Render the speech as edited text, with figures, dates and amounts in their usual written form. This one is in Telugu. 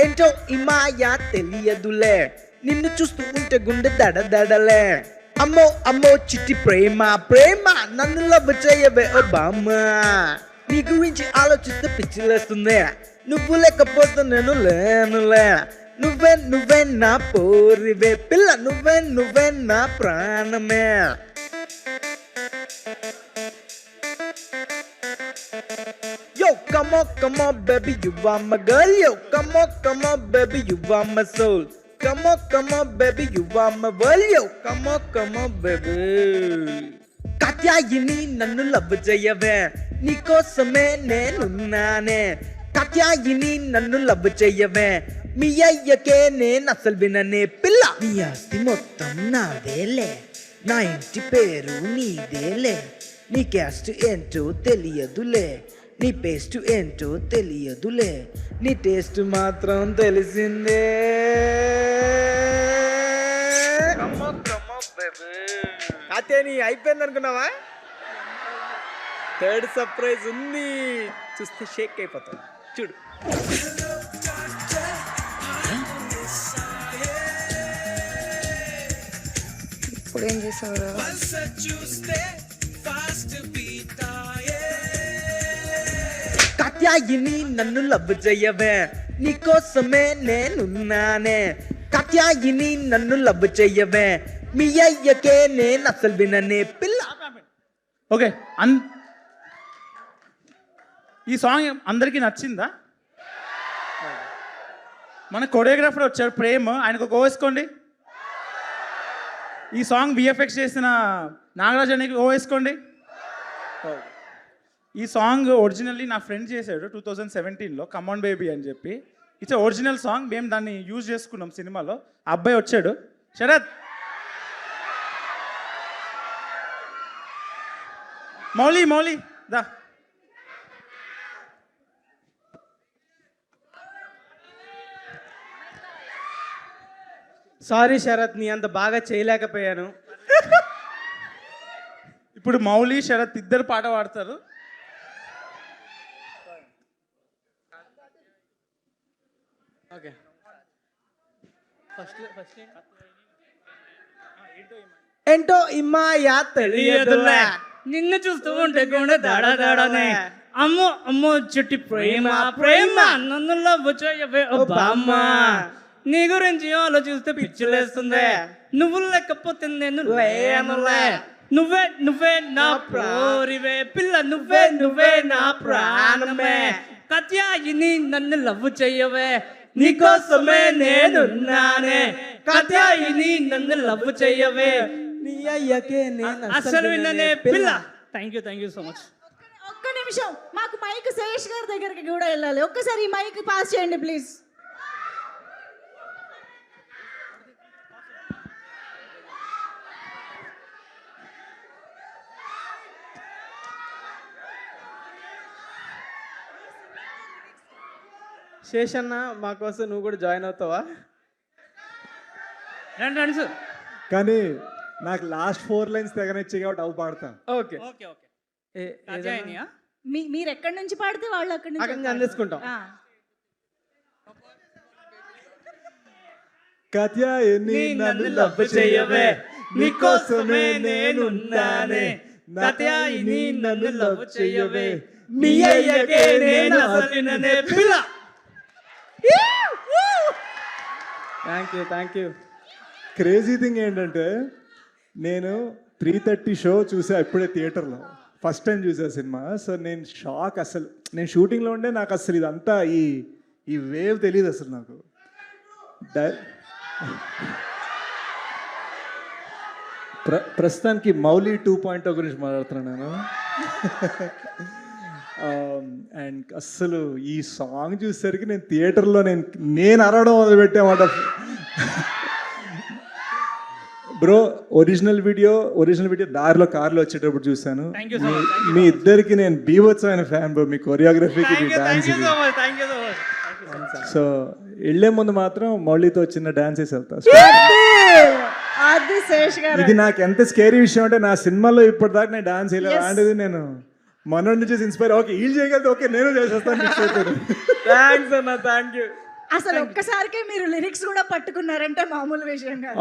ఏంటో ఈ మాయా తెలియదులే, నిన్ను చూస్తూ ఉంటే గుండె దడదడలే. అమ్మో అమ్మో చిట్టి ప్రేమ ప్రేమ, నన్ను లవ్ చేయవే ఓ బామ్మ. నీ గురించి ఆలోచిస్తే పిచ్చిలేస్తుంది, నువ్వు లేకపోతే నేను లేనులే. నువ్వే నువ్వే నా పోరివే పిల్ల, నువ్వే నువ్వే నా ప్రాణమే. Yo, come on, baby, you are my girl. Yo, come on, baby, you are my soul. Come on, baby, you are my world. Yo, come on, baby. Katyayani నన్ను లవ్ చేయవే, నీకోసమే నేనున్నానే. కాత్యాయిని నన్ను లవ్ చేయవే, మీ అయ్యకే నేను అసలు విననే పిల్ల. నీ ఆస్తి మొత్తం నాదేలే, నా ఇంటి పేరు నీదేలే. నీ క్యాస్ట్ ఏంటో తెలియదులే, నీ పేస్ట్ ఏంటో తెలియదులే, నీ టేస్ట్ మాత్రం తెలిసిందే. కాతేని అయిపోయింది అనుకున్నావా? థర్డ్ సర్ప్రైజ్ ఉంది, చూస్తే షేక్ అయిపోతావు. చూడు. ఇప్పుడు ఏం చేసావు? కాత్యాయిని నన్ను లవ్ చేయవే, నీకోసమే నేనున్నానే. కాత్యాయిని నన్ను లవ్ చేయవే, మీ అయ్యకే నేను అసలు విననే పిల్ల. ఓకే, ఈ సాంగ్ అందరికీ నచ్చిందా? మన కొరియోగ్రాఫర్ వచ్చాడు ప్రేమ్, ఆయనకు ఒక వేసుకోండి. ఈ సాంగ్ విఎఫ్ఎక్స్ చేసిన నాగరాజ్ అనికి ఓ వేసుకోండి. ఈ సాంగ్ ఒరిజినల్లీ నా ఫ్రెండ్ చేశాడు 2017లో, కమాన్ బేబీ అని చెప్పి. ఇట్స్ ఒరిజినల్ సాంగ్, మేము దాన్ని యూజ్ చేసుకున్నాం సినిమాలో. ఆ అబ్బాయి వచ్చాడు, శరత్ మౌలి దా. సారీ శరత్, నీ అంత బాగా చేయలేకపోయాను. ఇప్పుడు మౌలి శరత్ ఇద్దరు పాట పాడతారు. ఓకే, ఏంటో ఈ మాయా తెలియదులే, నిన్ను చూస్తూ ఉంటే గుండె దడదడనే. అమ్మో అమ్మో చుట్టి ప్రేమ ప్రేమ, నన్ను లవ్ చేయవే ఓ బామ్మ. నీ గురించి ఆలోచిస్తే పిచ్చిలేస్తుంది, నువ్వు లేకపోతే నేను లేనులే. నువ్వే నువ్వే నా ప్రోరివే పిల్ల, నువ్వే నువ్వే నా ప్రాణమే. కాత్యాయిని నన్ను లవ్ చేయవే, నీకోసమే నేనున్నానే. కాత్యాయిని నన్ను లవ్ చేయవే, నీ అయ్యకే నేను అసలు విన్ననే పిల్ల. Thank you so much. ఒక్క నిమిషం, మాకు మైక్ శేష్ గారి దగ్గరికి కూడా వెళ్ళాలి. ఒక్కసారి ఈ మైక్ పాస్ చేయండి ప్లీజ్. శేషన్న, మా కోసం నువ్వు కూడా జాయిన్ అవుతావా? రండి సార్. కానీ నాకు లాస్ట్ 4 లైన్స్ తెగనొచ్చాయి కాబట్టి అవి పాడతాను. ఓకే, మీరు ఎక్కడి నుంచి పాడితే వాళ్ళు అక్కడి నుంచి అందేసుకుంటాం. కాత్యాయని నన్ను లవ్ చేయవే, నీకోసమే నేనున్నానే. కాత్యాయని నన్ను లవ్ చేయవే, మీ అయ్యకే నేను అసలు విననే పిల్ల. Thank you. క్రేజీ థింగ్ ఏంటంటే, నేను 3:30 షో చూసా ఇప్పుడే థియేటర్లో, ఫస్ట్ టైం చూసా సినిమా. సో నేను షాక్, అసలు నేను షూటింగ్లో ఉండే నాకు అసలు ఇదంతా ఈ వేవ్ తెలియదు అసలు నాకు. ప్రస్తుతానికి మౌలి 2.0 గురించి మాట్లాడుతున్నాను నేను. అండ్ అస్సలు ఈ సాంగ్ చూసేసరికి నేను థియేటర్లో నేను అరవడం మొదలుపెట్టామాట. బ్రో, ఒరిజినల్ వీడియో దారిలో కార్లో వచ్చేటప్పుడు చూశాను. మీ ఇద్దరికి నేను బీభత్సమైన ఫ్యాన్ బ్రో, మీ కొరియోగ్రఫీకి, మీ డాన్స్. సో వెళ్ళే ముందు మాత్రం మౌలితో చిన్న డాన్స్ వేసి వెళ్తా. ఇది నాకు ఎంత స్కేరీ విషయం అంటే, నా సినిమాలో ఇప్పటిదాకా నేను డాన్స్ వేయలేదు. అలాంటిది నేను మనోడి నుంచి ఇన్స్పైర్, ఓకే వీళ్ళు చేయగలిగితే ఓకే నేను చేసేస్తాను. థ్యాంక్స్ అన్న, థ్యాంక్ యూ. అసలు ఒక్కసారికే మీరు లిరిక్స్ కూడా పట్టుకున్నారంటే మామూలు విషయం కాదు.